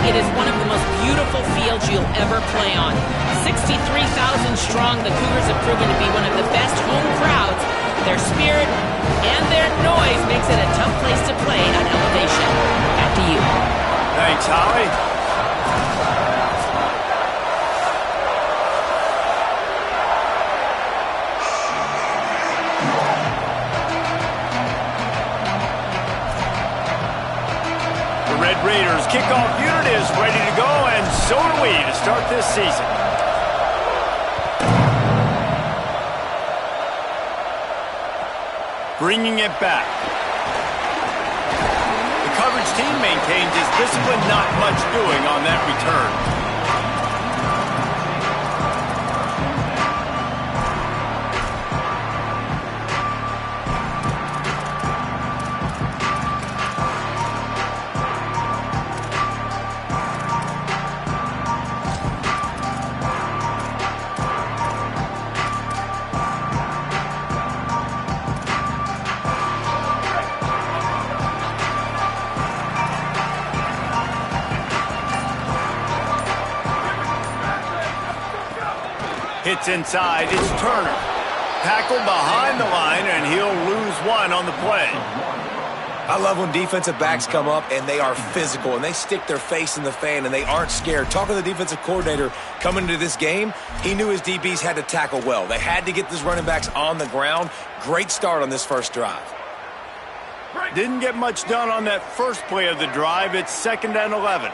it is one of the most beautiful fields you'll ever play on. 63,000 strong, the Cougars have proven to be one of the best home crowds. Their spirit and their noise makes it a tough place to play on elevation. Back to you. Thanks, Holly. Red Raiders kickoff unit is ready to go, and so are we to start this season. Bringing it back. The coverage team maintains its discipline, not much doing on that return. Hits inside, it's Turner. Tackled behind the line, and he'll lose one on the play. I love when defensive backs come up and they are physical and they stick their face in the fan and they aren't scared. Talking to the defensive coordinator coming into this game, he knew his DBs had to tackle well. They had to get these running backs on the ground. Great start on this first drive. Didn't get much done on that first play of the drive. It's 2nd and 11.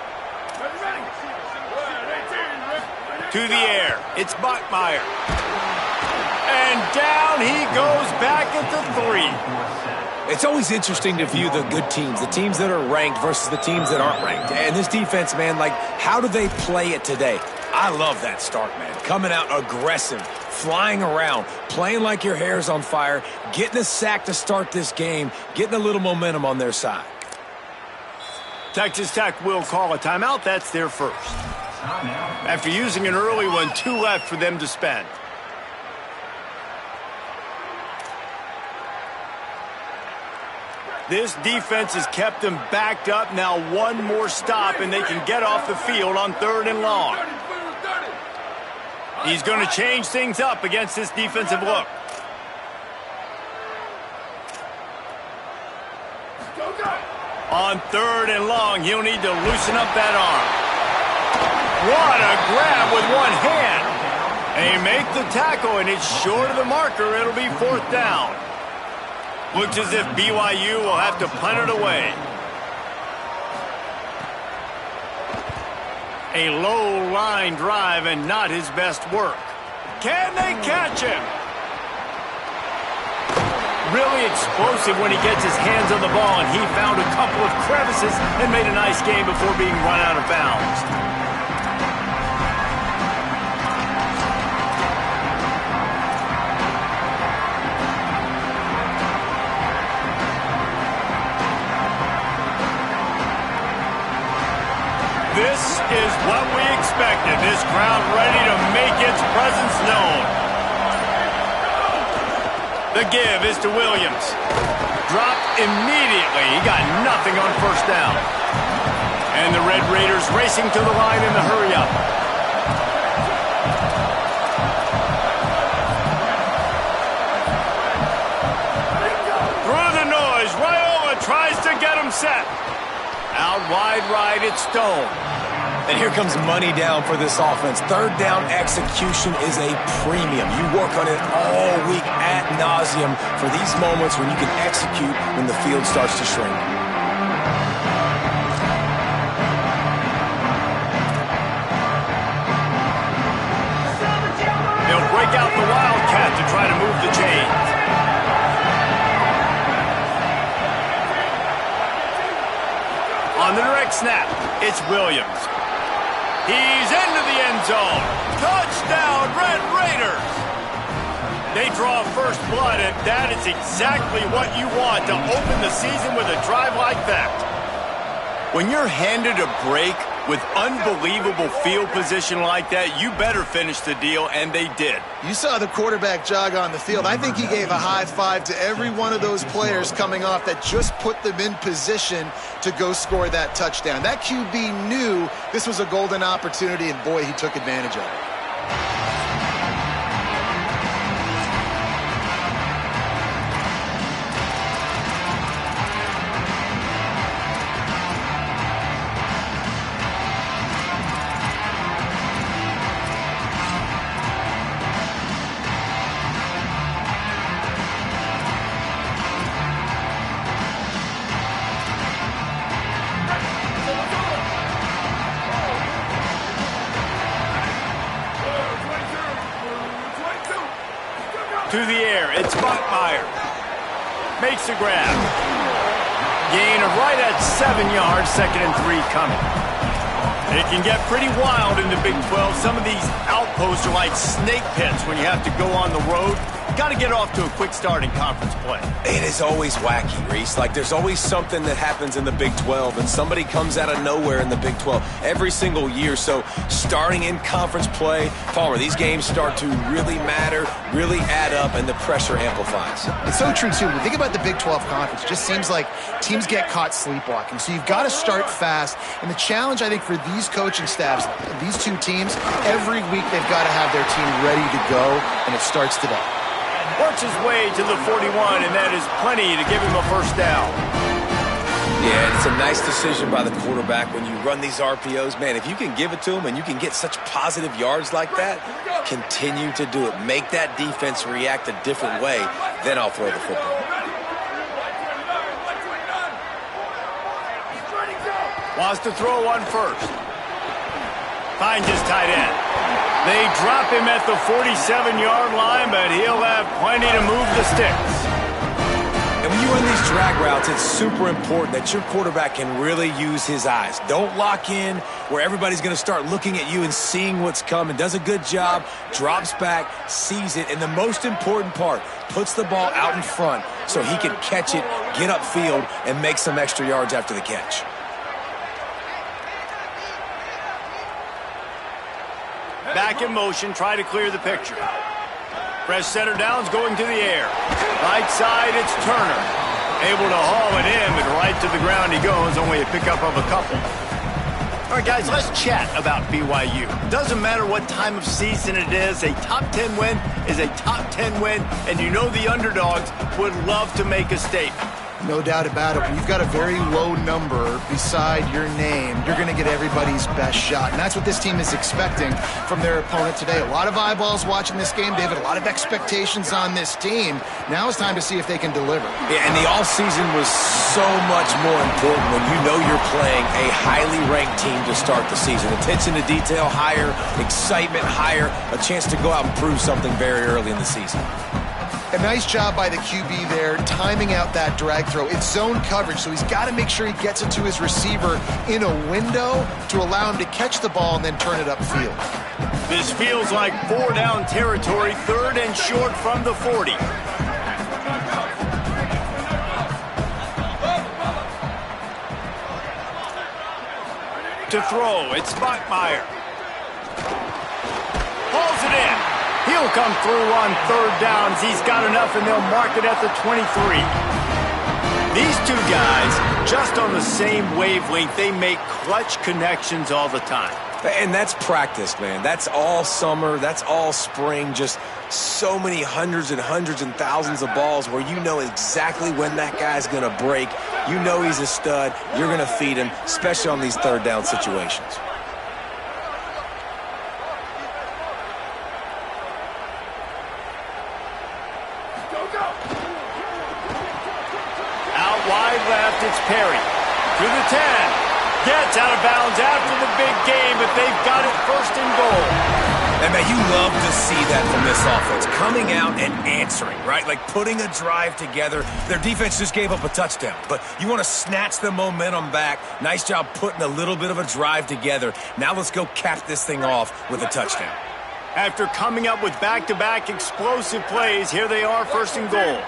To the air, it's Bachmeier. And down he goes back at the 3. It's always interesting to view the good teams, the teams that are ranked versus the teams that aren't ranked. And this defense, man, like, how do they play it today? I love that start, man. Coming out aggressive, flying around, playing like your hair's on fire, getting a sack to start this game, getting a little momentum on their side. Texas Tech will call a timeout. That's their first. After using an early one, 2 left for them to spend. This defense has kept them backed up. Now one more stop, and they can get off the field on 3rd and long. He's going to change things up against this defensive look. On 3rd and long, he'll need to loosen up that arm. What a grab with one hand. They make the tackle, and it's short of the marker. It'll be 4th down. Looks as if BYU will have to punt it away. A low line drive and not his best work. Can they catch him? Really explosive when he gets his hands on the ball, and he found a couple of crevices and made a nice game before being run out of bounds. This is what we expected. This crowd ready to make its presence known. The give is to Williams. Dropped immediately. He got nothing on 1st down. And the Red Raiders racing to the line in the hurry-up. Through the noise, Raiola tries to get him set. Out wide right, it's Stone. And here comes money down for this offense. 3rd down execution is a premium. You work on it all week ad nauseum for these moments when you can execute when the field starts to shrink. They'll break out the Wildcat to try to move the chains. On the direct snap, it's Williams. He's into the end zone. Touchdown, Red Raiders! They draw first blood, and that is exactly what you want to open the season with a drive like that. When you're handed a break, With unbelievable field position like that, you better finish the deal, and they did. You saw the quarterback jog on the field. I think he gave a high five to every one of those players coming off that just put them in position to go score that touchdown. That QB knew this was a golden opportunity, and boy, he took advantage of it. To the air, it's Buckmeyer. Makes the grab. Gain of right at 7 yards, 2nd and 3 coming. It can get pretty wild in the Big 12. Some of these outposts are like snake pits when you have to go on the road. You got to get off to a quick start in conference play. It is always wacky, Reese. Like, there's always something that happens in the Big 12, and somebody comes out of nowhere in the Big 12 every single year. So starting in conference play, Palmer, these games start to really matter, really add up, and the pressure amplifies. It's so true, too. When you think about the Big 12 conference, it just seems like teams get caught sleepwalking. So you've got to start fast. And the challenge, I think, for these coaching staffs, these two teams, every week they've got to have their team ready to go, and it starts today. Works his way to the 41, and that is plenty to give him a first down. Yeah, it's a nice decision by the quarterback when you run these RPOs. Man, if you can give it to him and you can get such positive yards like that, continue to do it. Make that defense react a different way, then I'll throw the football. Wants to throw one first. Finds his tight end. They drop him at the 47-yard line, but he'll have plenty to move the sticks. And when you run these drag routes, it's super important that your quarterback can really use his eyes. Don't lock in where everybody's going to start looking at you and seeing what's coming. Does a good job, drops back, sees it, and the most important part, puts the ball out in front so he can catch it, get upfield, and make some extra yards after the catch. Back in motion, try to clear the picture. Fresh center downs going to the air. Right side, it's Turner. Able to haul it in, but right to the ground he goes, only a pickup of a couple. All right, guys, let's chat about BYU. Doesn't matter what time of season it is, a top 10 win is a top 10 win, and you know the underdogs would love to make a statement. No doubt about it. When you've got a very low number beside your name, you're going to get everybody's best shot. And that's what this team is expecting from their opponent today. A lot of eyeballs watching this game, David. A lot of expectations on this team. Now it's time to see if they can deliver. Yeah, and the offseason was so much more important when you know you're playing a highly ranked team to start the season. Attention to detail higher, excitement higher, a chance to go out and prove something very early in the season. A nice job by the QB there, timing out that drag throw. It's zone coverage, so he's got to make sure he gets it to his receiver in a window to allow him to catch the ball and then turn it upfield. This feels like 4-down territory, 3rd and short from the 40. To throw, it's Buckmeyer. Hauls it in. He'll come through on 3rd downs. He's got enough, and they'll mark it at the 23. These two guys, just on the same wavelength, they make clutch connections all the time. And that's practice, man. That's all summer. That's all spring. Just so many hundreds and thousands of balls where you know exactly when that guy's going to break. You know he's a stud. You're going to feed him, especially on these 3rd down situations. It's Perry to the 10. Gets out of bounds after the big game, but they've got it 1st and goal. And man, you love to see that from this offense. Coming out and answering, right? Like putting a drive together. Their defense just gave up a touchdown, but you want to snatch the momentum back. Nice job putting a little bit of a drive together. Now let's go cap this thing off with a touchdown. After coming up with back-to-back explosive plays, here they are 1st and goal.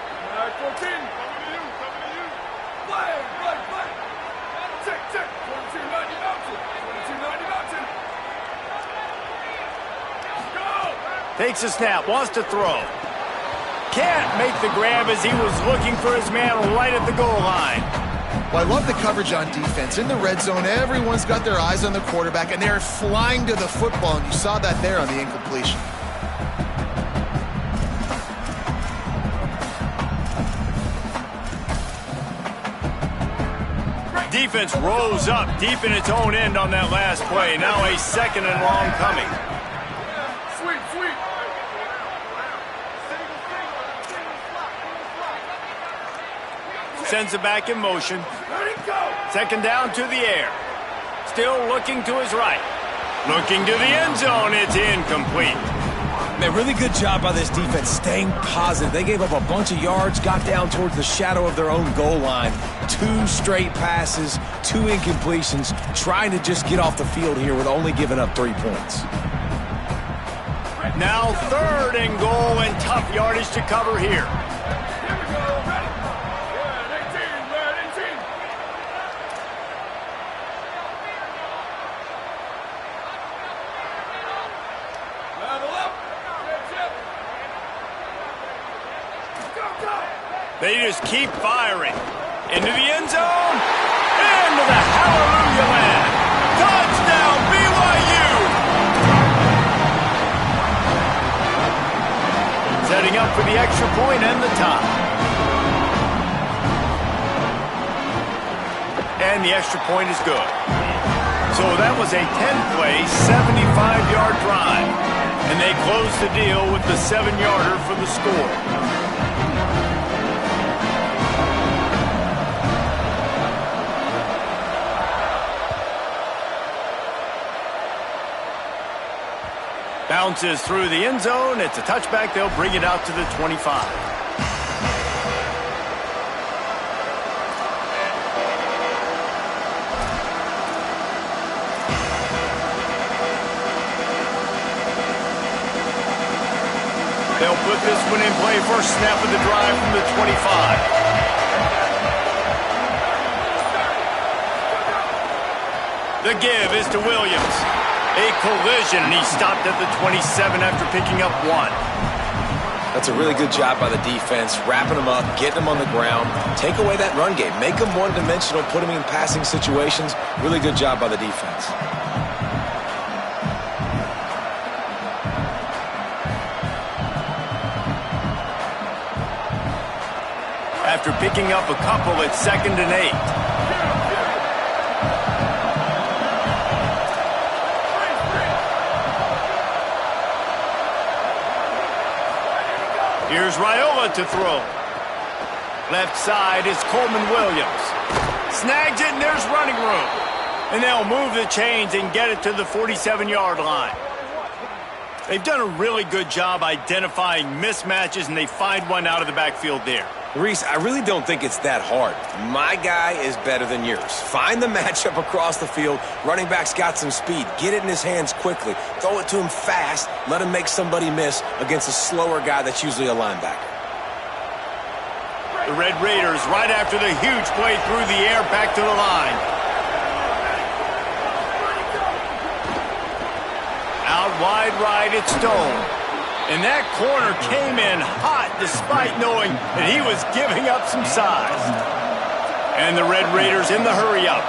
Takes a snap, wants to throw. Can't make the grab as he was looking for his man right at the goal line. Well, I love the coverage on defense. In the red zone, everyone's got their eyes on the quarterback, and they're flying to the football, and you saw that there on the incompletion. Defense rose up deep in its own end on that last play. Now a 2nd and long coming. Sends it back in motion. 2nd down to the air. Still looking to his right. Looking to the end zone. It's incomplete. Man, really good job by this defense staying positive. They gave up a bunch of yards, got down towards the shadow of their own goal line. 2 straight passes, 2 incompletions, trying to just get off the field here with only giving up 3 points. Now 3rd and goal and tough yardage to cover here. They just keep firing. Into the end zone. Into the hallelujah land. Touchdown, BYU! Setting up for the extra point and the tie. And the extra point is good. So that was a 10-play, 75-yard drive. And they close the deal with the 7-yarder for the score. Bounces through the end zone. It's a touchback. They'll bring it out to the 25. They'll put this one in play. First snap of the drive from the 25. The give is to Williams. A collision, and he stopped at the 27 after picking up 1. That's a really good job by the defense, wrapping them up, getting them on the ground. Take away that run game. Make them one-dimensional, put them in passing situations. Really good job by the defense. After picking up a couple, it's 2nd and 8. Here's Raiola to throw. Left side is Coleman Williams. Snags it, and there's running room. And they'll move the chains and get it to the 47-yard line. They've done a really good job identifying mismatches, and they find one out of the backfield there. Reese, I really don't think it's that hard. My guy is better than yours. Find the matchup across the field. Running back's got some speed. Get it in his hands quickly. Throw it to him fast. Let him make somebody miss against a slower guy that's usually a linebacker. The Red Raiders right after the huge play through the air back to the line. Out wide right, it's Stone. And that corner came in hot despite knowing that he was giving up some size. And the Red Raiders in the hurry-up.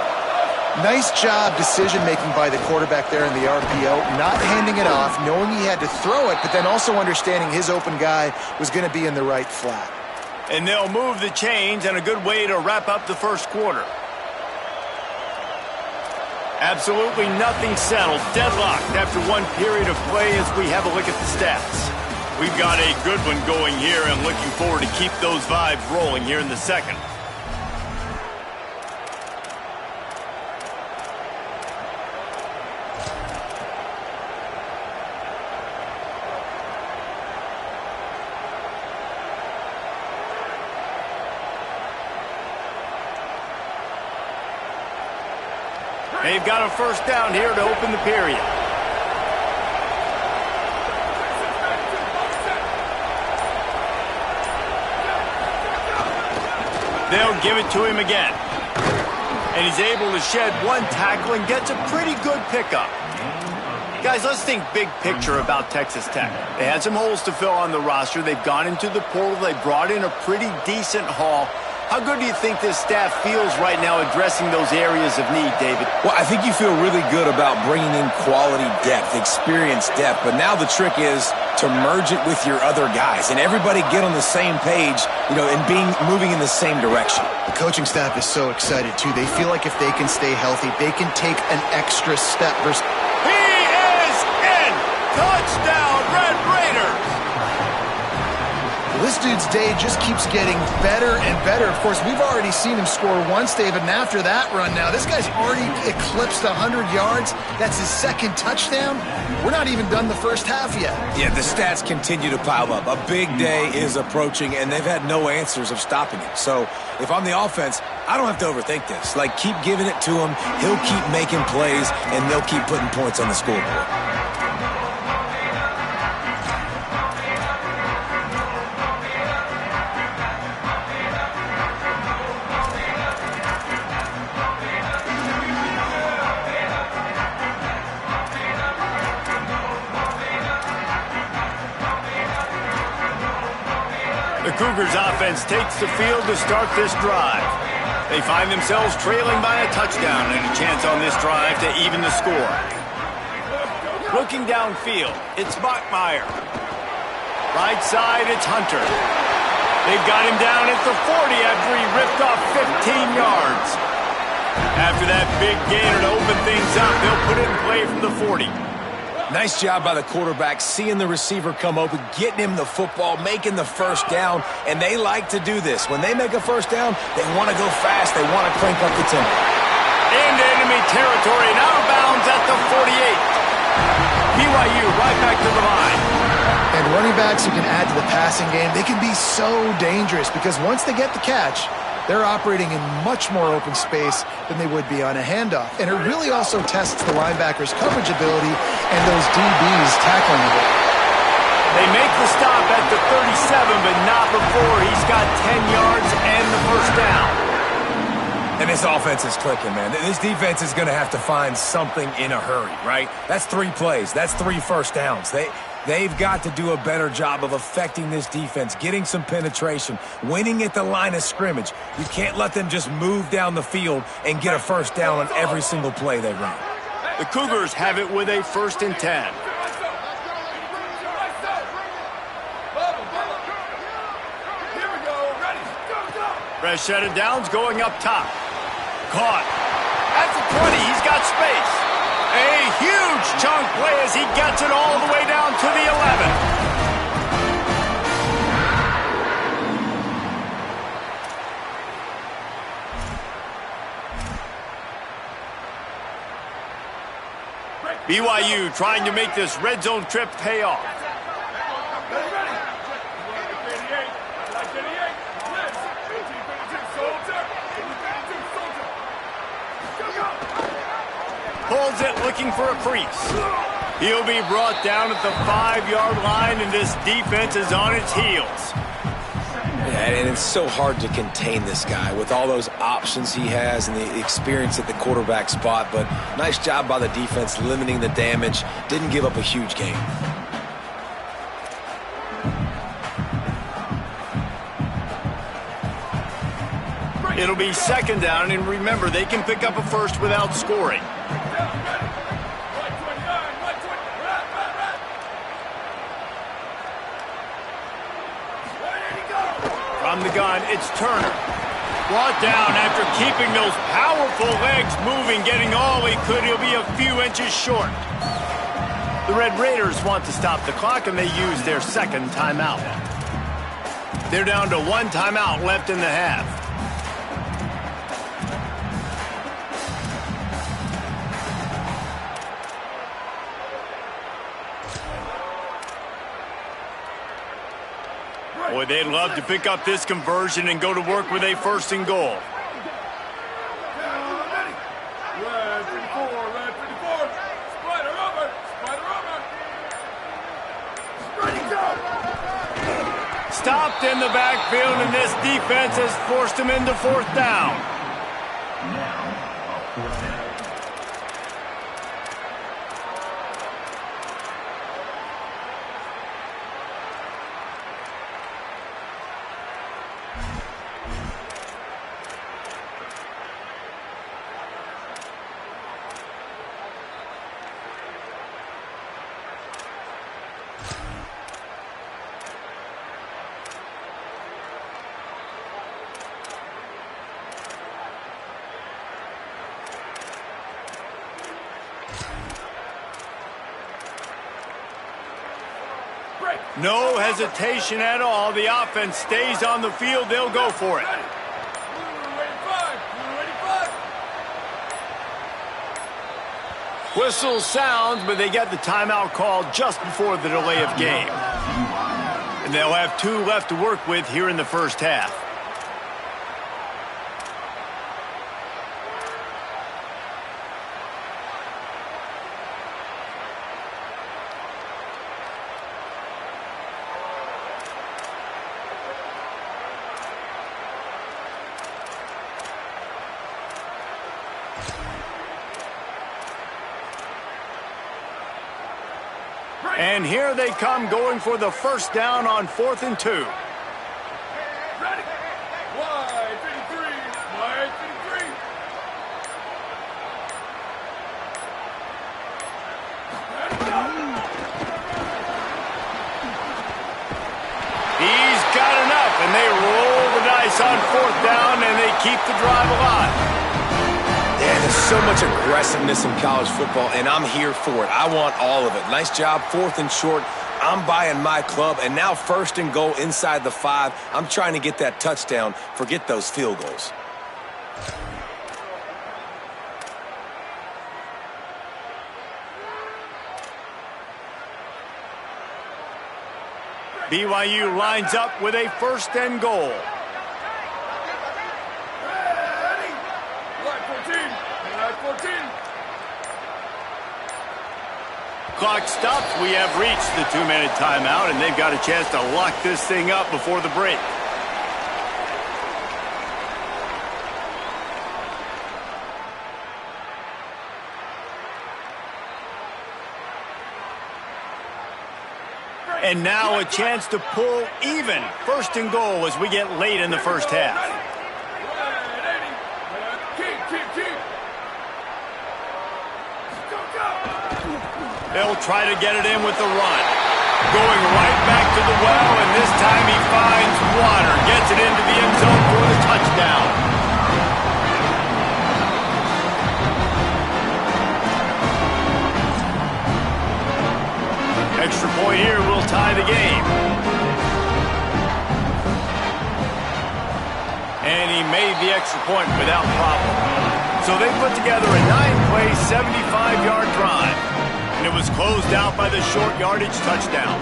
Nice job decision-making by the quarterback there in the RPO, not handing it off, knowing he had to throw it, but then also understanding his open guy was going to be in the right flat. And they'll move the chains, and a good way to wrap up the first quarter. Absolutely nothing settled. Deadlocked after one period of play as we have a look at the stats. We've got a good one going here and looking forward to keep those vibes rolling here in the second. They've got a first down here to open the period. They'll give it to him again. And he's able to shed one tackle and gets a pretty good pickup. Guys, let's think big picture about Texas Tech. They had some holes to fill on the roster. They've gone into the portal. They brought in a pretty decent haul. How good do you think this staff feels right now addressing those areas of need, David? Well, I think you feel really good about bringing in quality depth, experience depth, but now the trick is to merge it with your other guys and everybody get on the same page, and moving in the same direction. The coaching staff is so excited, too. They feel like if they can stay healthy, they can take an extra step versus... He is in! Touchdown, Red Raiders! This dude's day just keeps getting better and better. Of course, we've already seen him score once, David, and after that run now, this guy's already eclipsed 100 yards. That's his second touchdown. We're not even done the first half yet. Yeah, the stats continue to pile up. A big day is approaching, and they've had no answers of stopping it. So if I'm the offense, I don't have to overthink this. Keep giving it to him. He'll keep making plays, and they'll keep putting points on the scoreboard. The Cougars offense takes the field to start this drive. They find themselves trailing by a touchdown and a chance on this drive to even the score. Looking downfield, it's Bachmeier. Right side, it's Hunter. They've got him down at the 40 after he ripped off 15 yards. After that big gainer to open things up, they'll put it in play from the 40. Nice job by the quarterback, seeing the receiver come open, getting him the football, making the first down, and they like to do this. When they make a first down, they want to go fast, they want to crank up the tempo. Into enemy territory and out of bounds at the 48. BYU right back to the line. And running backs who can add to the passing game, they can be so dangerous because once they get the catch, they're operating in much more open space than they would be on a handoff. And it really also tests the linebacker's coverage ability and those DBs tackling the ball. They make the stop at the 37, but not before he's got 10 yards and the first down. And this offense is clicking, man. This defense is going to have to find something in a hurry, right? That's 3 plays. That's 3 first downs. They've got to do a better job of affecting this defense, getting some penetration, winning at the line of scrimmage. You can't let them just move down the field and get a first down on every single play they run. The Cougars have it with a 1st and 10. Fresh set of downs going up top. Caught. At the 20, he's got space. A huge chunk play as he gets it all the way down to the 11. BYU trying to make this red zone trip pay off. Pulls it, looking for a crease. He'll be brought down at the 5-yard line, and this defense is on its heels. Yeah, and it's so hard to contain this guy with all those options he has and the experience at the quarterback spot, but nice job by the defense limiting the damage. Didn't give up a huge gain. It'll be 2nd down, and remember, they can pick up a first without scoring. From the gun, it's Turner. Brought down after keeping those powerful legs moving, getting all he could. He'll be a few inches short. The Red Raiders want to stop the clock, and they use their 2nd timeout. They're down to 1 timeout left in the half. Boy, they'd love to pick up this conversion and go to work with a 1st and goal. Stopped in the backfield, and this defense has forced him into 4th down. No hesitation at all. The offense stays on the field. They'll go for it. Whistle sounds, but they get the timeout called just before the delay of game. And they'll have 2 left to work with here in the first half. And here they come, going for the first down on 4th and 2. Ready? Wide 53. Wide 53. He's got enough, and they roll the dice on 4th down, and they keep the drive alive. Yeah, there's so much aggressiveness in college football, and I'm here for it. I want all of it. Nice job, 4th and short. I'm buying my club, and now 1st and goal inside the 5. I'm trying to get that touchdown. Forget those field goals. BYU lines up with a 1st and goal. Clock stops. We have reached the 2-minute timeout, and they've got a chance to lock this thing up before the break. And now a chance to pull even. 1st and goal as we get late in the first half. They'll try to get it in with the run. Going right back to the well, and this time he finds water. Gets it into the end zone for the touchdown. Extra point here will tie the game. And he made the extra point without problem. So they put together a 9-play, 75-yard drive. And it was closed out by the short yardage touchdown.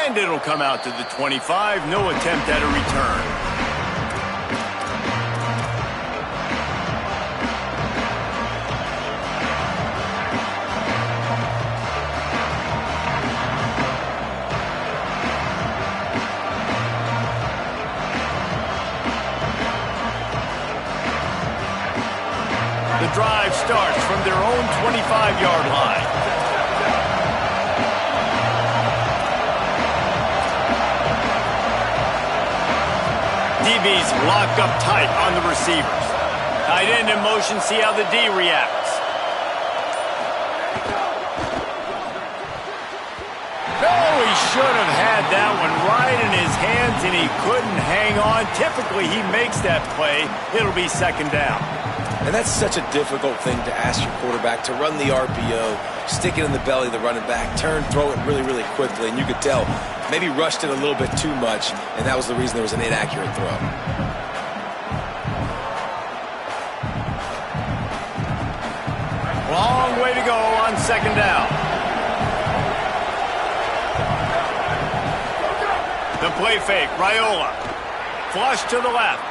And it'll come out to the 25. No attempt at a return. The drive starts from their own 25-yard line. DBs lock up tight on the receivers. Tight end in motion, see how the D reacts. Oh, he should have had that one right in his hands, and he couldn't hang on. Typically, he makes that play. It'll be 2nd down. And that's such a difficult thing to ask your quarterback, to run the RPO, stick it in the belly of the running back, turn, throw it really, really quickly. And you could tell, maybe rushed it a little bit too much, and that was the reason there was an inaccurate throw. Long way to go on 2nd down. The play fake, Raiola. Flush to the left.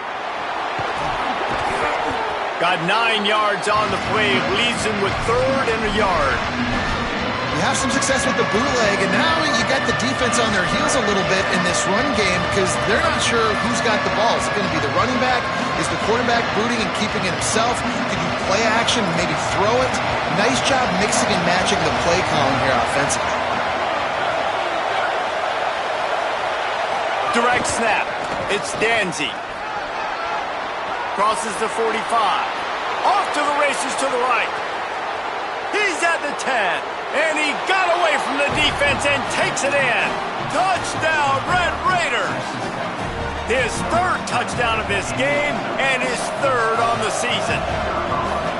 Got 9 yards on the play, leaves him with 3rd and a yard. You have some success with the bootleg, and now you got the defense on their heels a little bit in this run game because they're not sure who's got the ball. Is it going to be the running back? Is the quarterback booting and keeping it himself? Could you play action and maybe throw it? Nice job mixing and matching the play column here offensively. Direct snap. It's Danzy. crosses the 45. Off to the races to the right. He's at the 10, and he got away from the defense and takes it in. Touchdown, Red Raiders. His third touchdown of this game and his third on the season.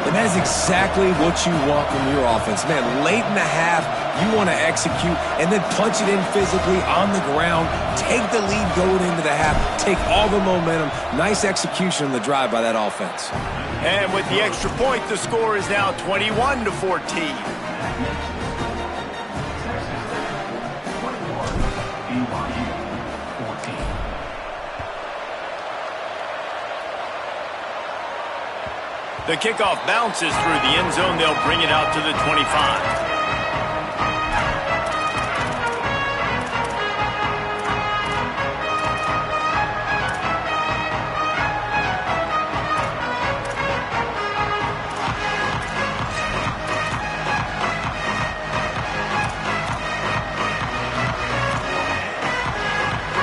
And that is exactly what you want from your offense. Man, late in the half, you want to execute and then punch it in physically on the ground. Take the lead going into the half. Take all the momentum. Nice execution on the drive by that offense. And with the extra point, the score is now 21-14. The kickoff bounces through the end zone. They'll bring it out to the 25.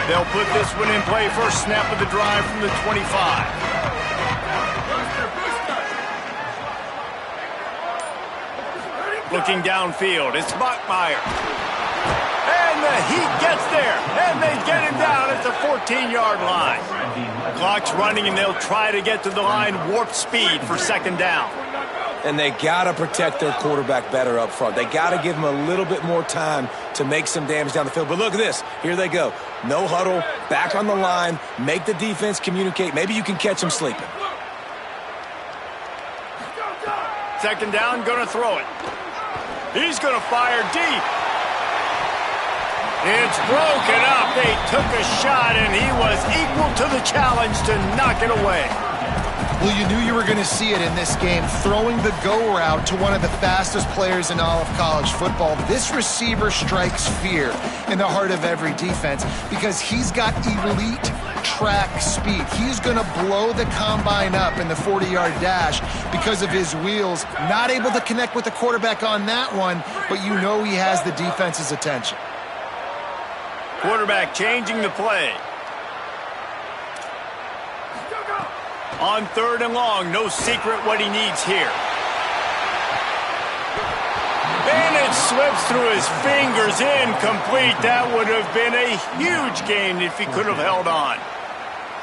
They'll put this one in play. First snap of the drive from the 25. Looking downfield, it's Bachmeyer. And the heat gets there, and they get him down at the 14-yard line. Clock's running, and they'll try to get to the line warp speed for second down. And they got to protect their quarterback better up front. They got to give him a little bit more time to make some damage down the field. But look at this. Here they go. No huddle, back on the line, make the defense communicate. Maybe you can catch them sleeping. Second down, going to throw it. He's going to fire deep. It's broken up. They took a shot, and he was equal to the challenge to knock it away. Well, you knew you were going to see it in this game, throwing the go route to one of the fastest players in all of college football. This receiver strikes fear in the heart of every defense because he's got elite track speed. He's going to blow the combine up in the 40-yard dash because of his wheels. Not able to connect with the quarterback on that one, but you know he has the defense's attention. Quarterback changing the play. On third and long, no secret what he needs here. And it slips through his fingers, incomplete. That would have been a huge gain if he could have held on.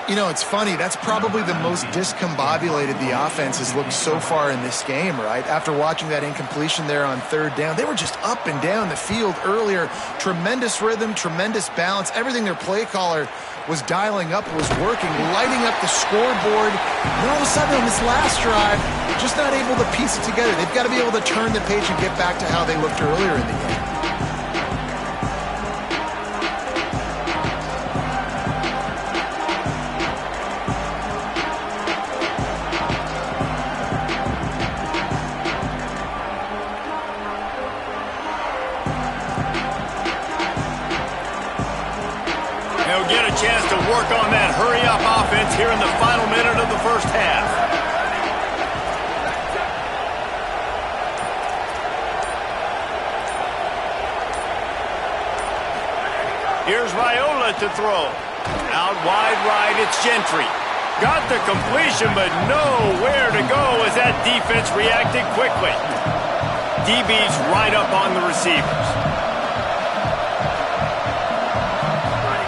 You know, it's funny. That's probably the most discombobulated the offense has looked so far in this game, right? After watching that incompletion there on third down, they were just up and down the field earlier. Tremendous rhythm, tremendous balance. Everything their play caller was dialing up was working, lighting up the scoreboard. And all of a sudden on this last drive, just not able to piece it together. They've got to be able to turn the page and get back to how they looked earlier in the game. They'll get a chance to work on that hurry-up offense here in the final minute of the first half. Here's Raiola to throw. Out wide right, it's Gentry. Got the completion, but nowhere to go as that defense reacted quickly. DB's right up on the receivers.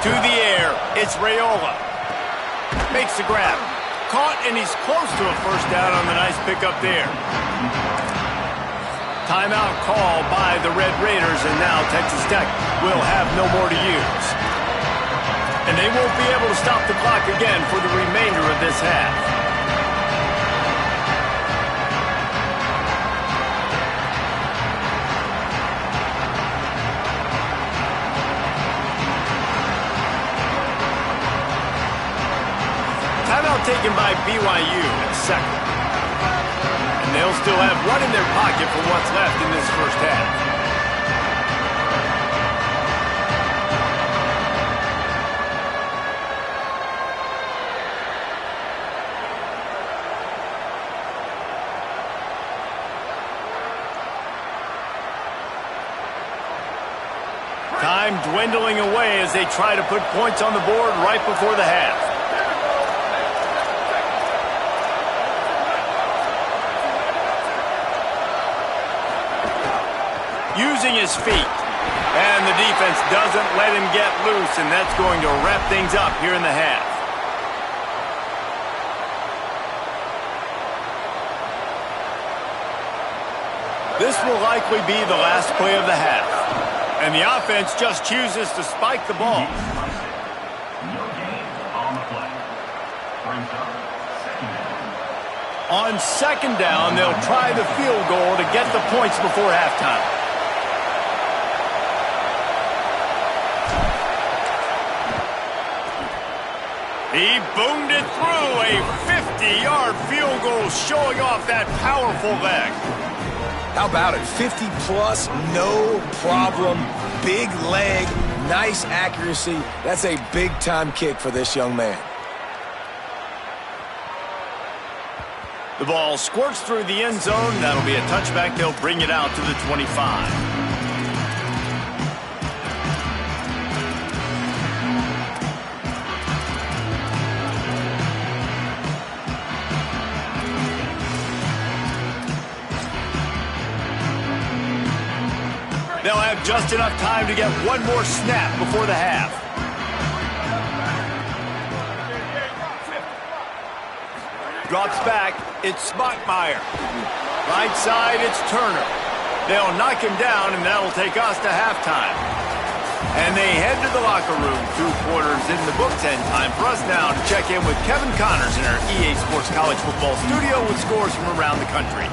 To the air, it's Raiola. Makes the grab. Caught, and he's close to a first down on the nice pickup there. Timeout call by the Red Raiders, and now Texas Tech will have no more to use. And they won't be able to stop the clock again for the remainder of this half. Timeout taken by BYU at second. And they'll still have one in their pocket for what's left in this first half. Time dwindling away as they try to put points on the board right before the half. using his feet. And the defense doesn't let him get loose, and that's going to wrap things up here in the half. This will likely be the last play of the half. And the offense just chooses to spike the ball. On second down, they'll try the field goal to get the points before halftime. He boomed it through, a 50-yard field goal showing off that powerful leg. How about it? 50-plus, no problem. Big leg, nice accuracy. That's a big-time kick for this young man. The ball squirts through the end zone. That'll be a touchback. They'll bring it out to the 25. They'll have just enough time to get one more snap before the half. Drops back, it's Smockmeyer. Right side, it's Turner. They'll knock him down, and that'll take us to halftime. And they head to the locker room. 2 quarters in the books, and time for us now to check in with Kevin Connors in our EA Sports College Football studio with scores from around the country.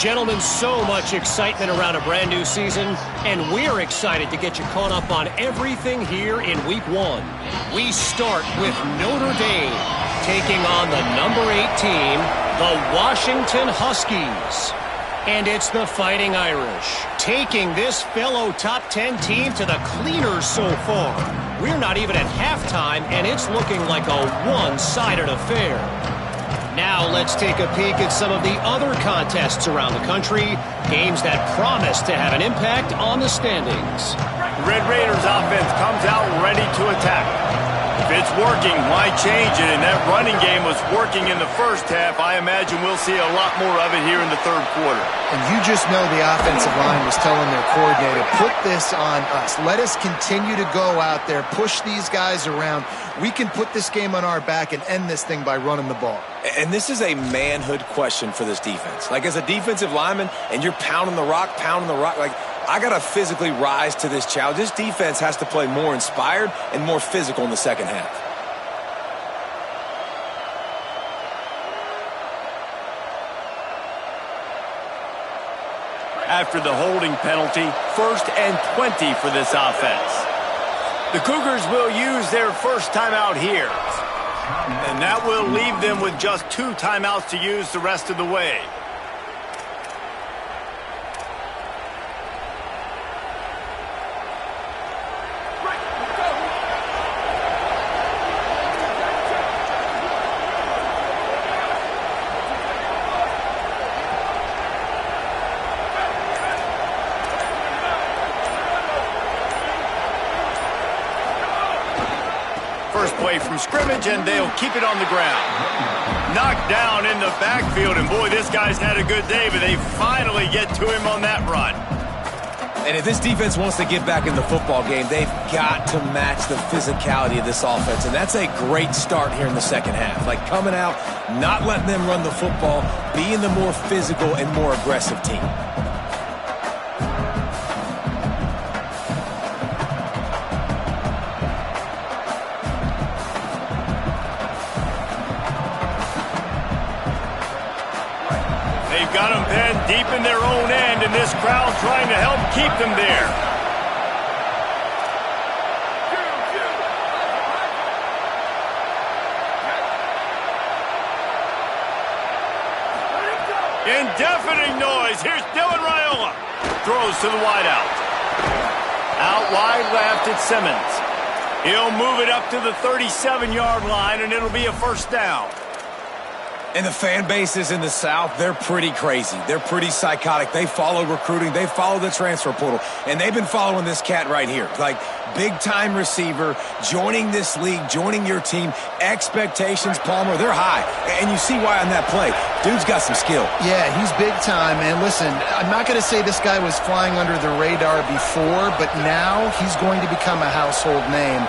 Gentlemen, so much excitement around a brand new season, and we're excited to get you caught up on everything here in Week 1. We start with Notre Dame taking on the number 8 team, the Washington Huskies. And it's the Fighting Irish taking this fellow top 10 team to the cleaners so far. We're not even at halftime, and it's looking like a one-sided affair. Now let's take a peek at some of the other contests around the country, games that promise to have an impact on the standings. The Red Raiders offense comes out ready to attack. If it's working, why change it? And that running game was working in the first half. I imagine we'll see a lot more of it here in the third quarter. And you just know the offensive line was telling their coordinator, put this on us. Let us continue to go out there, push these guys around. We can put this game on our back and end this thing by running the ball. And this is a manhood question for this defense. Like, as a defensive lineman, and you're pounding the rock, like, I got to physically rise to this challenge. This defense has to play more inspired and more physical in the second half. After the holding penalty, 1st and 20 for this offense. The Cougars will use their first timeout here. And that will leave them with just 2 timeouts to use the rest of the way. First play from scrimmage, and they'll keep it on the ground. Knocked down in the backfield, and boy, this guy's had a good day, but they finally get to him on that run. And if this defense wants to get back in the football game, they've got to match the physicality of this offense, and that's a great start here in the second half. Like, coming out, not letting them run the football, being the more physical and more aggressive team. Got them pinned deep in their own end, and this crowd trying to help keep them there. Indefinite noise. Here's Dylan Raiola. Throws to the wideout. Out wide left, it's Simmons. He'll move it up to the 37-yard line, and it'll be a first down. And the fan bases in the South, they're pretty crazy. They're pretty psychotic. They follow recruiting. They follow the transfer portal. And they've been following this cat right here. Like, big-time receiver, joining this league, joining your team. Expectations, Palmer, they're high. And you see why on that play. Dude's got some skill. Yeah, he's big time. And listen, I'm not going to say this guy was flying under the radar before, but now he's going to become a household name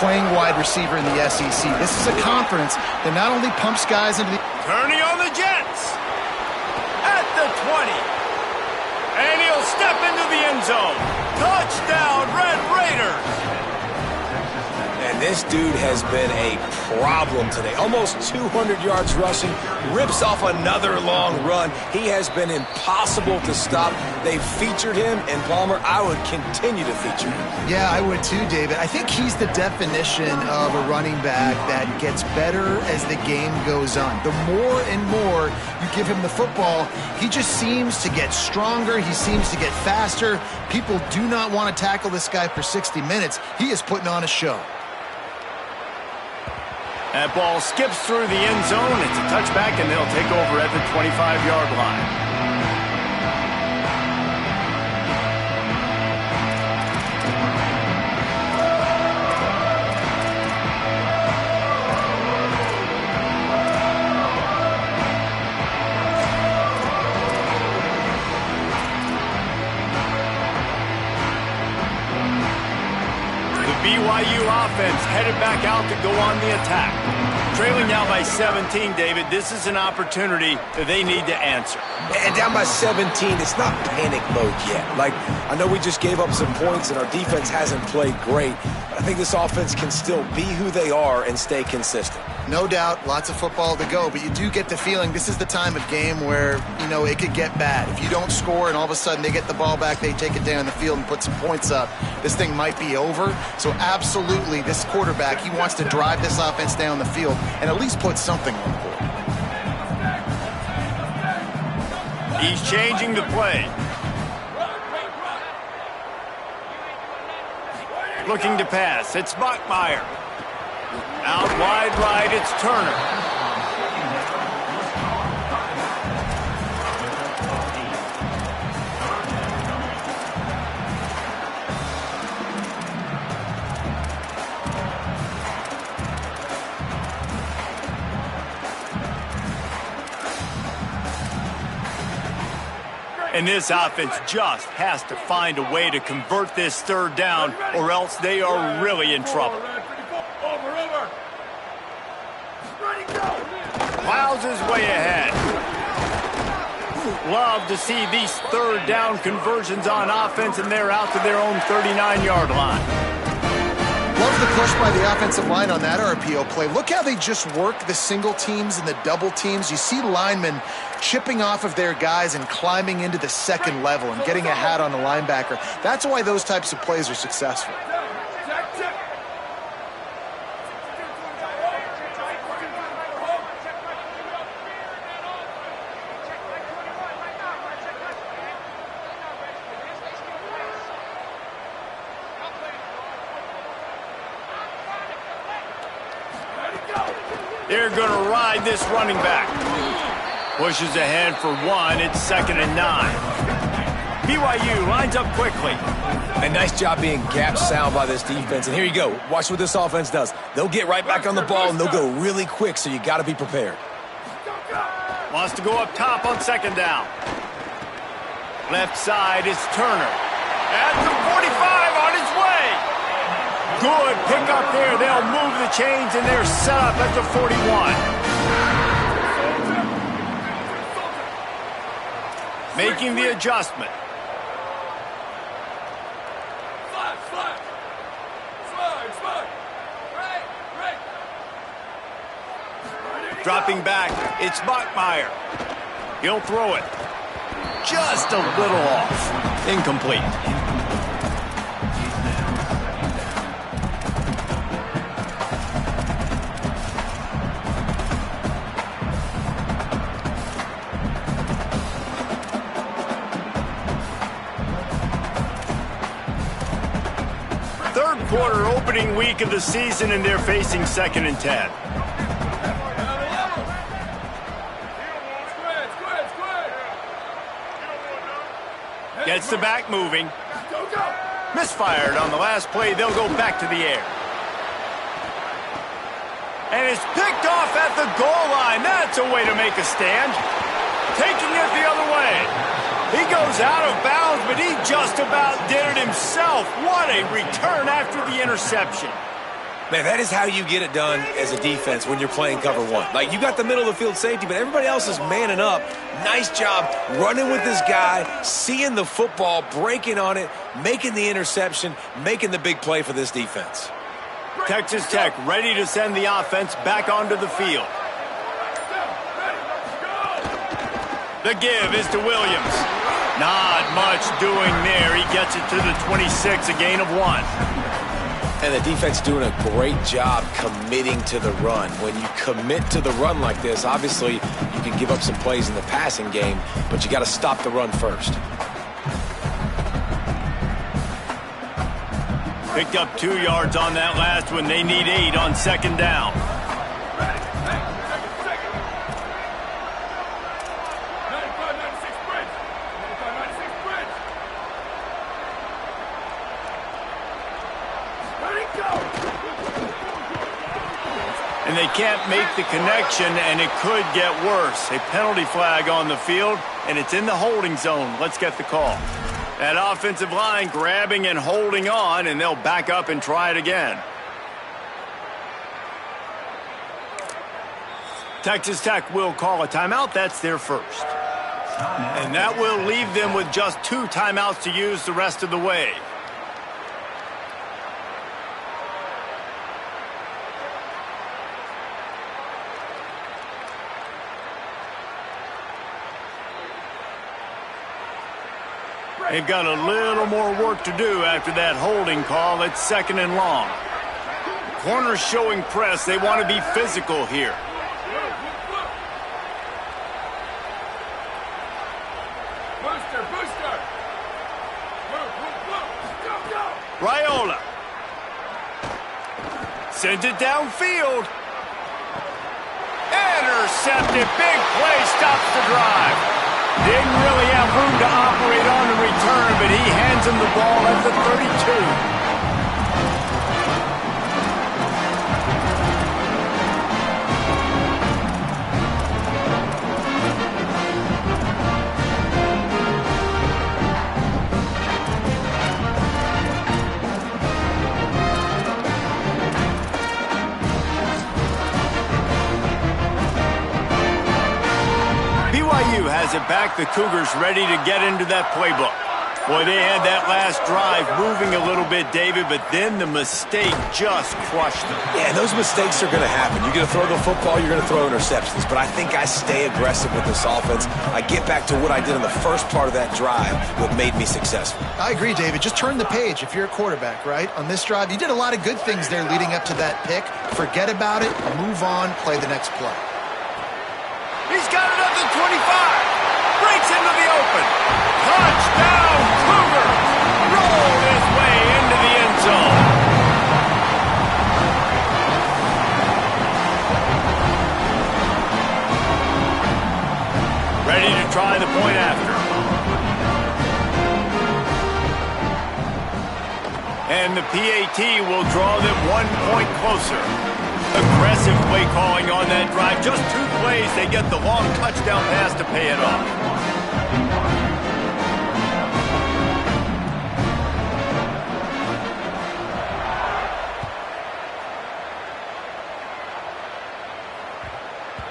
playing wide receiver in the SEC. This is a conference that not only pumps guys into the... Turning on the Jets. At the 20. And he'll step into the end zone. Touchdown, Red Raiders. And this dude has been a problem today. Almost 200 yards rushing. Rips off another long run. He has been impossible to stop. They featured him, and Palmer, I would continue to feature him. Yeah, I would too, David. I think he's the definition of a running back that gets better as the game goes on. The more and more you give him the football, he just seems to get stronger. He seems to get faster. People do not want to tackle this guy for 60 minutes. He is putting on a show. That ball skips through the end zone. It's a touchback, and they'll take over at the 25-yard line. BYU offense headed back out to go on the attack. Trailing now by 17, David. This is an opportunity that they need to answer. And down by 17, it's not panic mode yet. Like, I know we just gave up some points and our defense hasn't played great, but I think this offense can still be who they are and stay consistent. No doubt, lots of football to go, but you do get the feeling this is the time of game where, you know, it could get bad. If you don't score and all of a sudden they get the ball back, they take it down the field and put some points up, this thing might be over. So absolutely, this quarterback, he wants to drive this offense down the field and at least put something on the board. He's changing the play. Looking to pass. It's Bachmeier. Out wide right, it's Turner. And this offense just has to find a way to convert this third down, or else they are really in trouble. Plows his way ahead. Love to see these third down conversions on offense, and they're out to their own 39-yard line. Love the push by the offensive line on that RPO play. Look how they just work the single teams and the double teams. You see linemen chipping off of their guys and climbing into the second level and getting a hat on the linebacker. That's why those types of plays are successful. They're going to ride this running back. Pushes ahead for one. It's 2nd and 9. BYU lines up quickly. A nice job being gap sound by this defense. And here you go. Watch what this offense does. They'll get right back on the ball, and they'll go really quick, so you got to be prepared. Wants to go up top on 2nd down. Left side is Turner. At the 45 on his way. Good pick up there. They'll move the chains, and they're set up at the 41. Making the adjustment. Dropping back, it's Bachmeier. He'll throw it. Just a little off. Incomplete. Third quarter opening week of the season, and they're facing 2nd and 10. Gets the back moving. Misfired on the last play. They'll go back to the air. And it's picked off at the goal line. That's a way to make a stand. Taking it the other way. He goes out of bounds, but he just about did it himself. What a return after the interception. Man, that is how you get it done as a defense when you're playing cover one. Like, you got the middle of the field safety, but everybody else is manning up. Nice job running with this guy, seeing the football, breaking on it, making the interception, making the big play for this defense. Texas Tech ready to send the offense back onto the field. The give is to Williams. Not much doing there. He gets it to the 26, a gain of 1. And the defense doing a great job committing to the run. When you commit to the run like this, obviously you can give up some plays in the passing game, but you got to stop the run first. Picked up 2 yards on that last one. They need 8 on second down. And they can't make the connection, and it could get worse. A penalty flag on the field, and it's in the holding zone. Let's get the call. That offensive line grabbing and holding on, and they'll back up and try it again. Texas Tech will call a timeout. That's their first. And that will leave them with just 2 timeouts to use the rest of the way. They've got a little more work to do after that holding call. It's second and long. Corners showing press. They want to be physical here. Booster. Raiola. Sends it downfield. Intercepted. Big play stops the drive. Didn't really have room to operate on the return, but he hands him the ball at the 32. BYU has it back. The Cougars ready to get into that playbook. Boy, they had that last drive moving a little bit, David, but then the mistake just crushed them. Yeah, those mistakes are going to happen. You're going to throw the football, you're going to throw interceptions. But I think I stay aggressive with this offense. I get back to what I did in the first part of that drive, what made me successful. I agree, David. Just turn the page if you're a quarterback, right? On this drive, you did a lot of good things there leading up to that pick. Forget about it, move on, play the next play. He's got it up to 25. Breaks into the open. Touchdown, Cougars! Rolled his way into the end zone. Ready to try the point after. And the PAT will draw them 1 point closer. Aggressive play calling on that drive. Just 2 plays, they get the long touchdown pass to pay it off.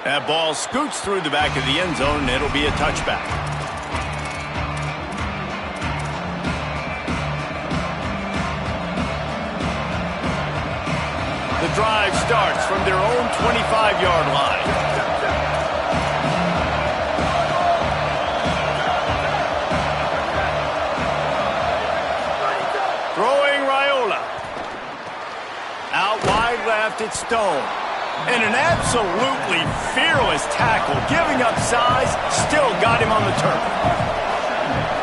That ball scoots through the back of the end zone, and it'll be a touchback. The drive starts from their own 25-yard line. Throwing Raiola. Out wide left, it's Stone. And an absolutely fearless tackle, giving up size, still got him on the turf.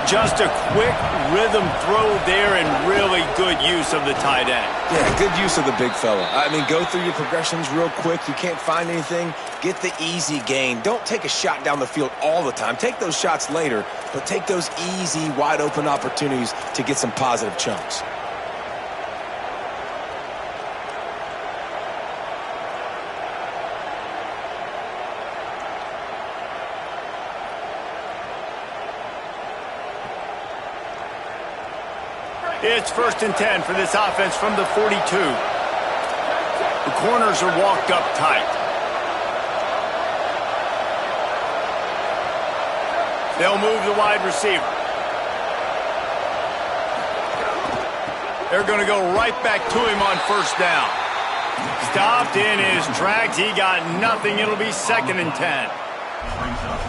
Just a quick rhythm throw there and really good use of the tight end. Yeah, good use of the big fella. I mean, go through your progressions real quick. You can't find anything, get the easy gain. Don't take a shot down the field all the time. Take those shots later, but take those easy, wide-open opportunities to get some positive chunks. It's 1st and 10 for this offense from the 42. The corners are walked up tight. They'll move the wide receiver. They're going to go right back to him on 1st down. Stopped in his tracks. He got nothing. It'll be 2nd and 10.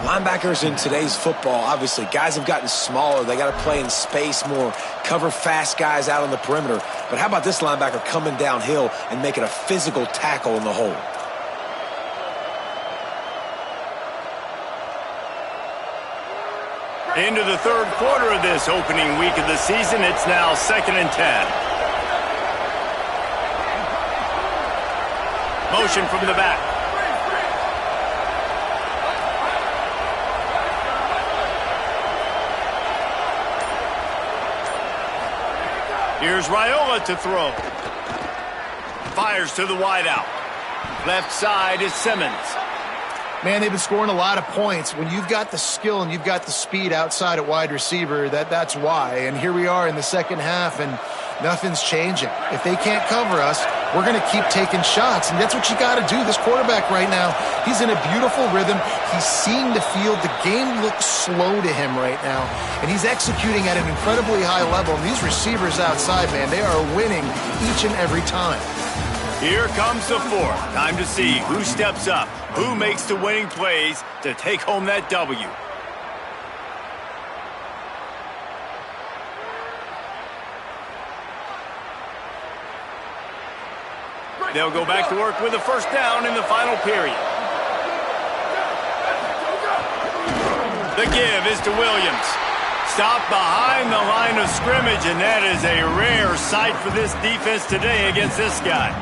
Linebackers in today's football, obviously, guys have gotten smaller. They got to play in space more, cover fast guys out on the perimeter. But how about this linebacker coming downhill and making a physical tackle in the hole? Into the 3rd quarter of this opening week of the season, it's now 2nd and 10. Motion from the back. Here's Raiola to throw. Fires to the wideout. Left side is Simmons. Man, they've been scoring a lot of points. When you've got the skill and you've got the speed outside at wide receiver, that's why. And here we are in the second half, and nothing's changing. If they can't cover us, we're going to keep taking shots, and that's what you got to do. This quarterback right now, he's in a beautiful rhythm. He's seeing the field. The game looks slow to him right now, and he's executing at an incredibly high level. And these receivers outside, man, they are winning each and every time. Here comes the 4th. Time to see who steps up, who makes the winning plays to take home that W. They'll go back to work with a 1st down in the final period. The give is to Williams. Stopped behind the line of scrimmage, and that is a rare sight for this defense today against this guy.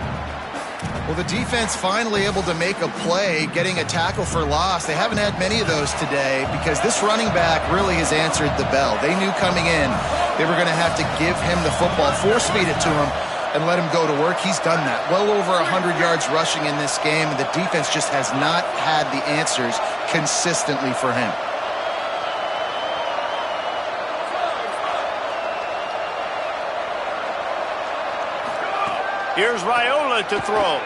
Well, the defense finally able to make a play, getting a tackle for loss. They haven't had many of those today because this running back really has answered the bell. They knew coming in they were going to have to give him the football, force-feed it to him, and let him go to work. He's done that. Well over 100 yards rushing in this game, and the defense just has not had the answers consistently for him. Here's Raiola to throw.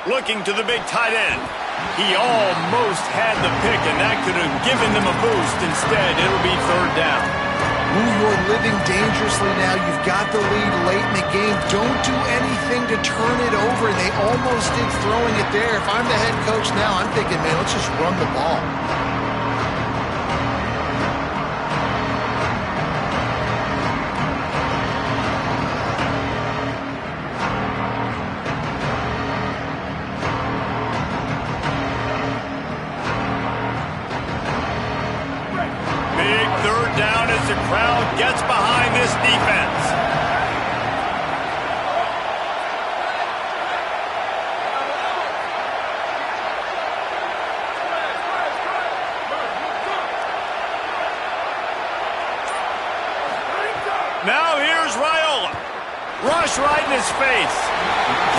Looking to the big tight end. He almost had the pick, and that could have given them a boost. Instead, it'll be 3rd down. Ooh, you're living dangerously now. You've got the lead late in the game. Don't do anything to turn it over. They almost did throwing it there. If I'm the head coach now, I'm thinking, man, let's just run the ball. Big 3rd down as the crowd gets behind this defense. Now here's Raiola. Rush right in his face.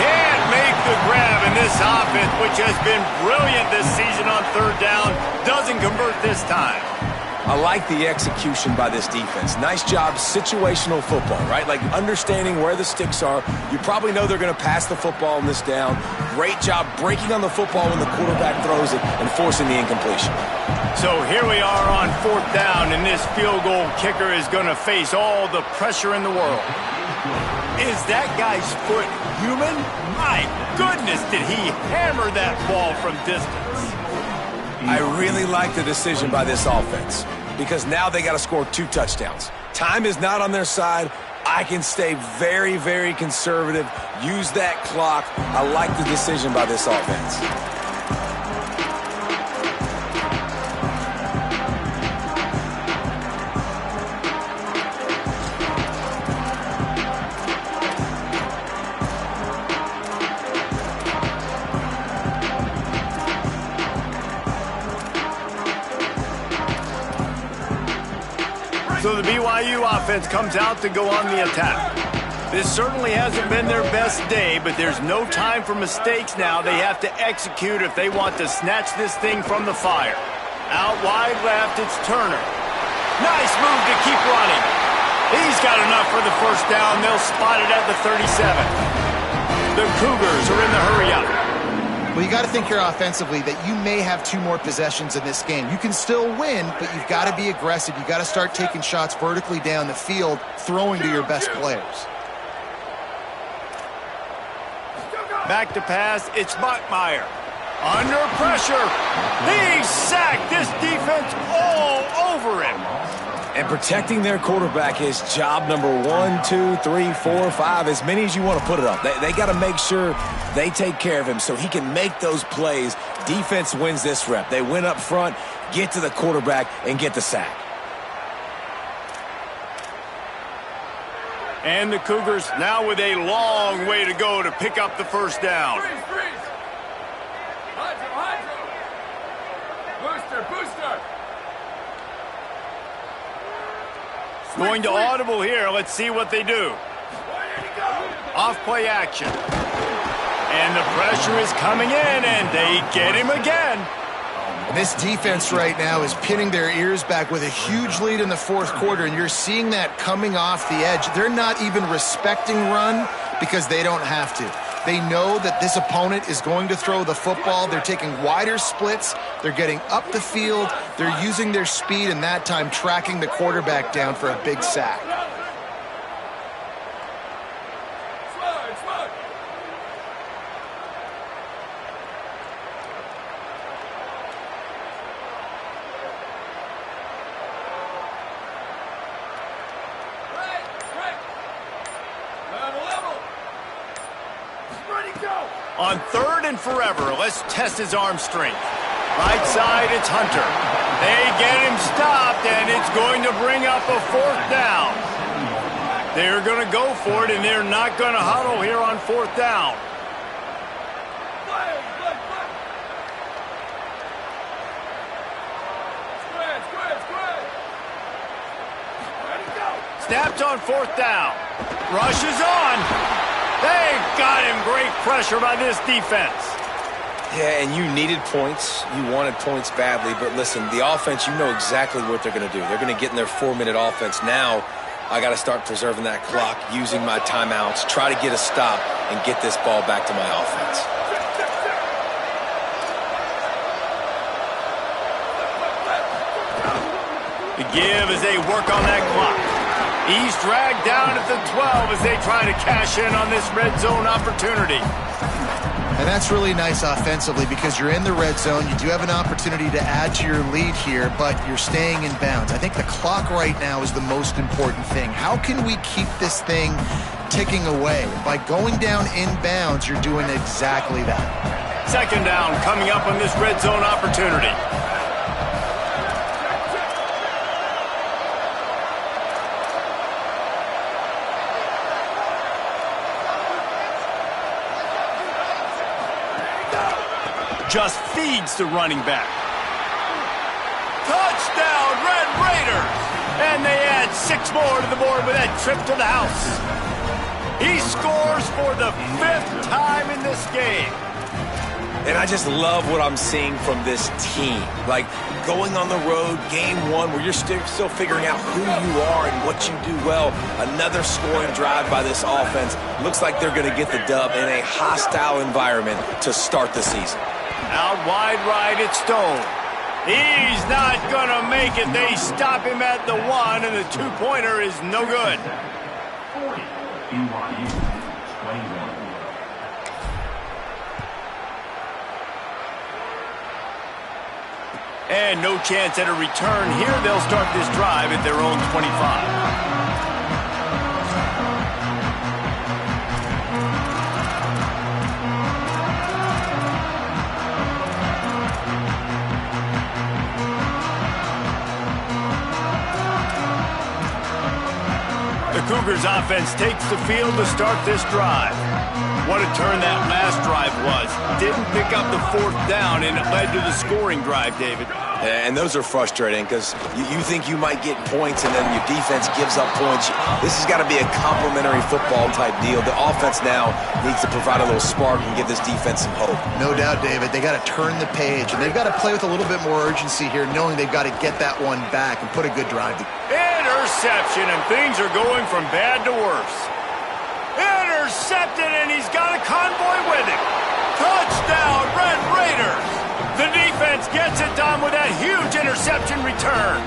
Can't make the grab in this offense, which has been brilliant this season on 3rd down. Doesn't convert this time. I like the execution by this defense. Nice job, situational football, right? Like understanding where the sticks are. You probably know they're going to pass the football on this down. Great job breaking on the football when the quarterback throws it and forcing the incompletion. So here we are on 4th down, and this field goal kicker is going to face all the pressure in the world. Is that guy's foot human? My goodness, did he hammer that ball from distance. I really like the decision by this offense because now they got to score 2 touchdowns. Time is not on their side. I can stay very, very conservative, use that clock. I like the decision by this offense. So the BYU offense comes out to go on the attack. This certainly hasn't been their best day, but there's no time for mistakes now. They have to execute if they want to snatch this thing from the fire. Out wide left, it's Turner. Nice move to keep running. He's got enough for the first down. They'll spot it at the 37. The Cougars are in the hurry-up. Well, you got to think here offensively that you may have 2 more possessions in this game. You can still win, but you've got to be aggressive. You've got to start taking shots vertically down the field, throwing to your best players. Back to pass, it's Buckmeyer. Under pressure. He's sacked. This defense all over him. And protecting their quarterback is job number 1, 2, 3, 4, 5, as many as you want to put it up. They got to make sure they take care of him so he can make those plays. Defense wins this rep. They win up front, get to the quarterback, and get the sack. And the Cougars now with a long way to go to pick up the first down. Freeze! Hydro! Booster! Going to audible here. Let's see what they do. Off play action. And the pressure is coming in, and they get him again. And this defense right now is pinning their ears back with a huge lead in the 4th quarter, and you're seeing that coming off the edge. They're not even respecting run because they don't have to. They know that this opponent is going to throw the football. They're taking wider splits. They're getting up the field. They're using their speed, and that time tracking the quarterback down for a big sack. On 3rd and forever, let's test his arm strength. Right side, it's Hunter. They get him stopped, and it's going to bring up a 4th down. They're going to go for it, and they're not going to huddle here on 4th down. Snapped on 4th down. Rushes on. They've got him. Great pressure by this defense. Yeah, and you needed points. You wanted points badly. But listen, the offense, you know exactly what they're going to do. They're going to get in their 4-minute offense. Now, I got to start preserving that clock, using my timeouts, try to get a stop, and get this ball back to my offense. The give as they work on that clock. He's dragged down at the 12 as they try to cash in on this red zone opportunity. And that's really nice offensively because you're in the red zone. You do have an opportunity to add to your lead here, but you're staying in bounds. I think the clock right now is the most important thing. How can we keep this thing ticking away? By going down in bounds, you're doing exactly that. 2nd down coming up on this red zone opportunity. Just feeds the running back. Touchdown, Red Raiders! And they add 6 more to the board with that trip to the house. He scores for the 5th time in this game. And I just love what I'm seeing from this team. Like, going on the road, game 1, where you're still figuring out who you are and what you do well. Another scoring drive by this offense. Looks like they're going to get the dub in a hostile environment to start the season. Out wide right, it's Stone. He's not going to make it. They stop him at the 1, and the 2-pointer is no good. 40, BYU, 21. And no chance at a return here. They'll start this drive at their own 25. The Cougars offense takes the field to start this drive. What a turn that last drive was. Didn't pick up the 4th down, and it led to the scoring drive, David. And those are frustrating because you think you might get points and then your defense gives up points. This has got to be a complementary football type deal. The offense now needs to provide a little spark and give this defense some hope. No doubt, David. They got to turn the page, and they've got to play with a little bit more urgency here, knowing they've got to get that one back and put a good drive together. Interception, and things are going from bad to worse. Intercepted, and he's got a convoy with him. Touchdown, Red Raiders. The defense gets it done with that huge interception return.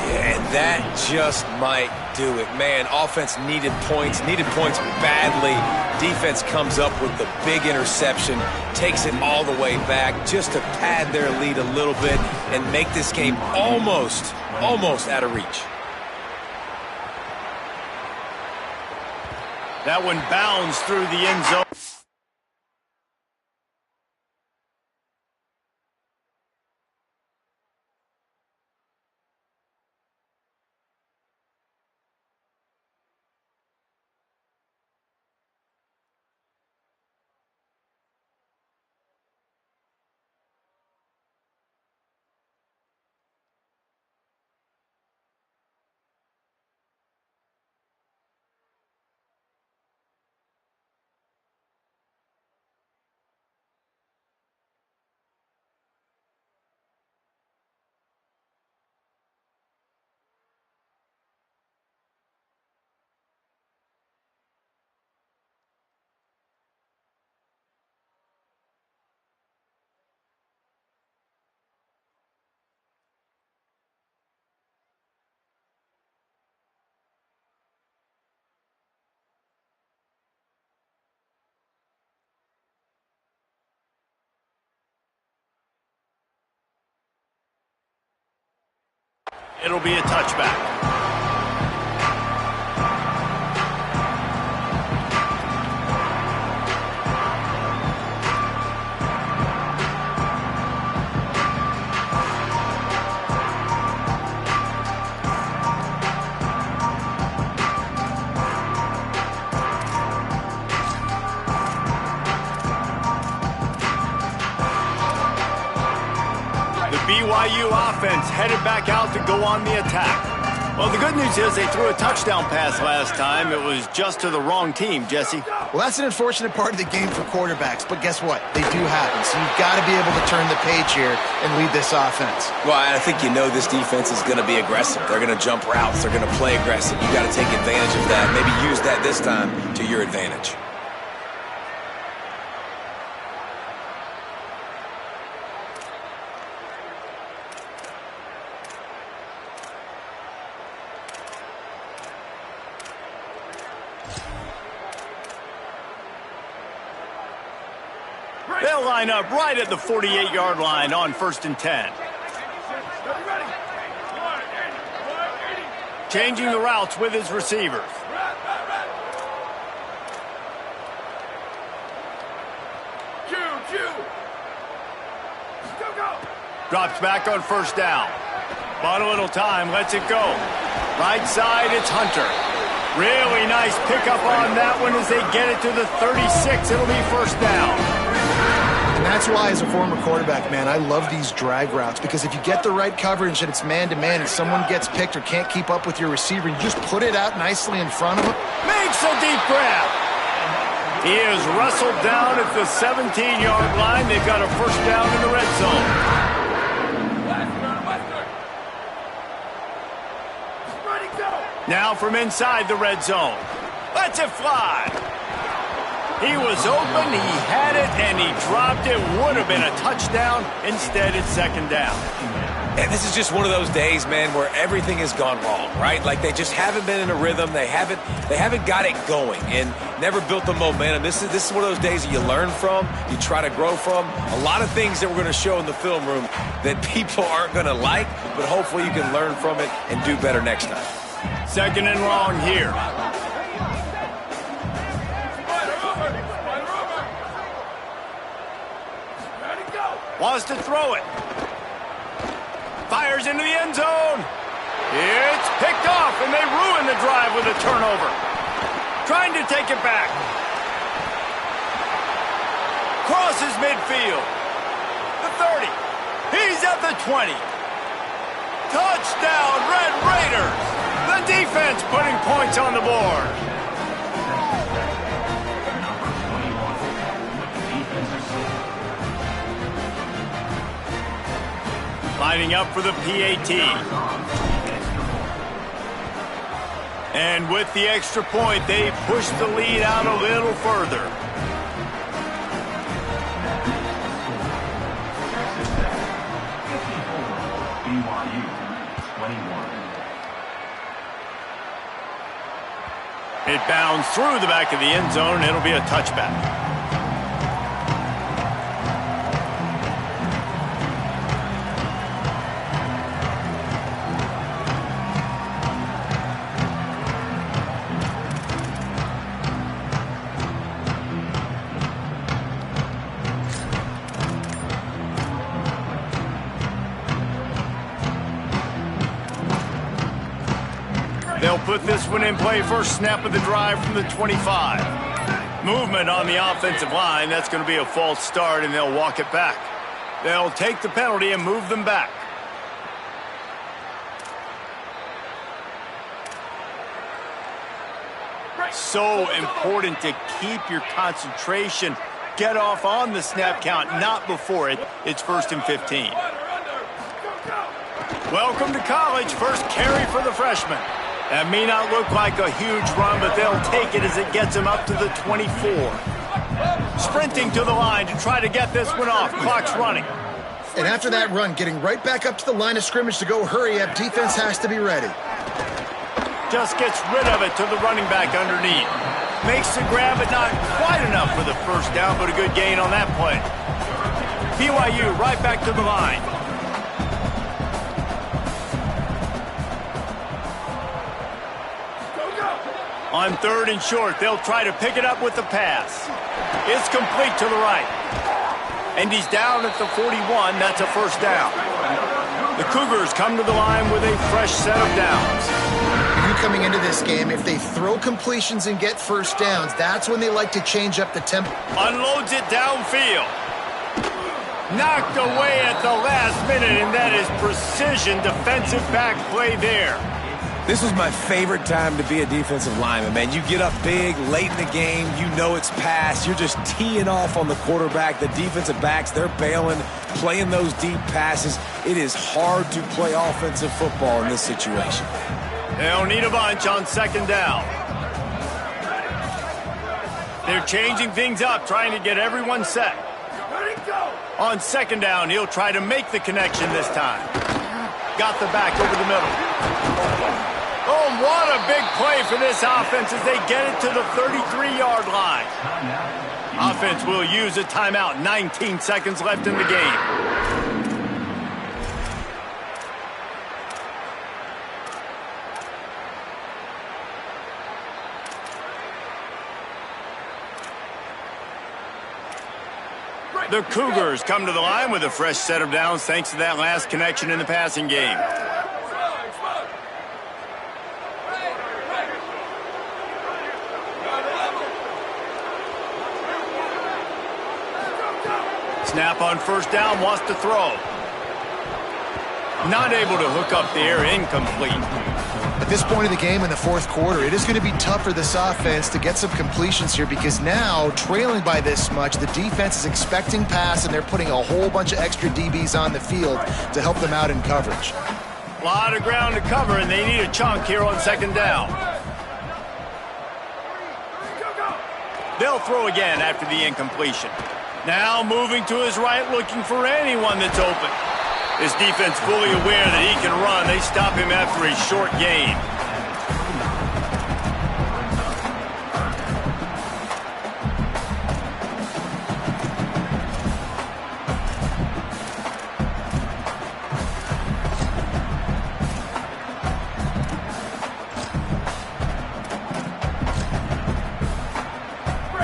Yeah, and that just might do it. Man, offense needed points badly. Defense comes up with the big interception, takes it all the way back just to pad their lead a little bit and make this game almost out of reach. That one bounds through the end zone. It'll be a touchback. BYU offense headed back out to go on the attack. Well, the good news is they threw a touchdown pass last time. It was just to the wrong team, Jesse. Well, that's an unfortunate part of the game for quarterbacks, but guess what? They do happen, so you've got to be able to turn the page here and lead this offense. Well, I think you know this defense is going to be aggressive. They're going to jump routes. They're going to play aggressive. You got to take advantage of that. Maybe use that this time to your advantage. They'll line up right at the 48-yard line on 1st and 10. Changing the routes with his receivers. Drops back on 1st down. Bought a little time, lets it go. Right side, it's Hunter. Really nice pickup on that one as they get it to the 36. It'll be 1st down. And that's why, as a former quarterback, man, I love these drag routes, because if you get the right coverage and it's man-to-man and someone gets picked or can't keep up with your receiver, you just put it out nicely in front of him. Makes a deep grab. He is wrestled down at the 17-yard line. They've got a 1st down in the red zone. Now from inside the red zone. Lets it fly. He was open, he had it, and he dropped it. Would have been a touchdown. Instead, it's 2nd down. And this is just one of those days, man, where everything has gone wrong, right? Like they just haven't been in a rhythm. They haven't got it going and never built the momentum. This is one of those days that you learn from, you try to grow from. A lot of things that we're going to show in the film room that people aren't going to like, but hopefully you can learn from it and do better next time. 2nd and long here. Wants to throw it. Fires into the end zone. It's picked off, and they ruin the drive with a turnover. Trying to take it back. Crosses midfield. The 30. He's at the 20. Touchdown, Red Raiders! The defense putting points on the board. Lining up for the PAT. And with the extra point, they push the lead out a little further. It bounds through the back of the end zone, and it'll be a touchback. They'll put this one in play. First snap of the drive from the 25. Movement on the offensive line. That's going to be a false start, and they'll walk it back. They'll take the penalty and move them back. So important to keep your concentration. Get off on the snap count, not before it. It's 1st and 15. Welcome to college. First carry for the freshman. That may not look like a huge run, but they'll take it as it gets them up to the 24. Sprinting to the line to try to get this one off. Clock's running. And after that run, getting right back up to the line of scrimmage to go hurry up, defense has to be ready. Just gets rid of it to the running back underneath. Makes the grab, but not quite enough for the first down, but a good gain on that play. BYU right back to the line. On 3rd and short, they'll try to pick it up with the pass. It's complete to the right. And he's down at the 41. That's a first down. The Cougars come to the line with a fresh set of downs. You coming into this game, if they throw completions and get first downs, that's when they like to change up the tempo. Unloads it downfield. Knocked away at the last minute, and that is precision defensive back play there. This was my favorite time to be a defensive lineman, man. You get up big, late in the game, you know it's past. You're just teeing off on the quarterback. The defensive backs, they're bailing, playing those deep passes. It is hard to play offensive football in this situation. They'll need a bunch on 2nd down. They're changing things up, trying to get everyone set. On 2nd down, he'll try to make the connection this time. Got the back over the middle. Oh, what a big play for this offense as they get it to the 33-yard line. Offense will use a timeout. 19 seconds left in the game. The Cougars come to the line with a fresh set of downs thanks to that last connection in the passing game. Snap on 1st down, wants to throw. Not able to hook up the air, incomplete. At this point of the game in the 4th quarter, it is going to be tough for this offense to get some completions here because now, trailing by this much, the defense is expecting pass and they're putting a whole bunch of extra DBs on the field to help them out in coverage. A lot of ground to cover, and they need a chunk here on 2nd down. They'll throw again after the incompletion. Now moving to his right, looking for anyone that's open. His defense fully aware that he can run. They stop him after a short gain.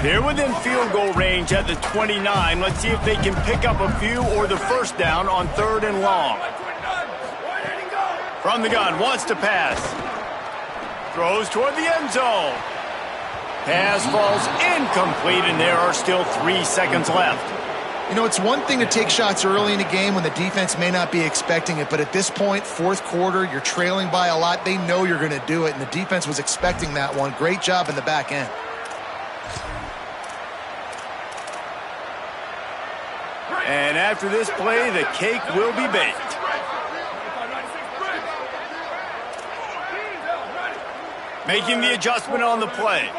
They're within field goal range at the 29. Let's see if they can pick up a few or the first down on 3rd and long. From the gun, wants to pass. Throws toward the end zone. Pass falls incomplete, and there are still 3 seconds left. You know, it's one thing to take shots early in a game when the defense may not be expecting it, but at this point, fourth quarter, you're trailing by a lot. They know you're going to do it, and the defense was expecting that one. Great job in the back end. And after this play, the cake will be baked. Making the adjustment on the play.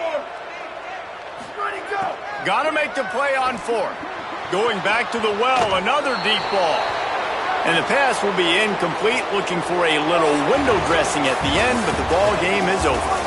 Got to make the play on fourth. Going back to the well, another deep ball. And the pass will be incomplete, looking for a little window dressing at the end, but the ball game is over.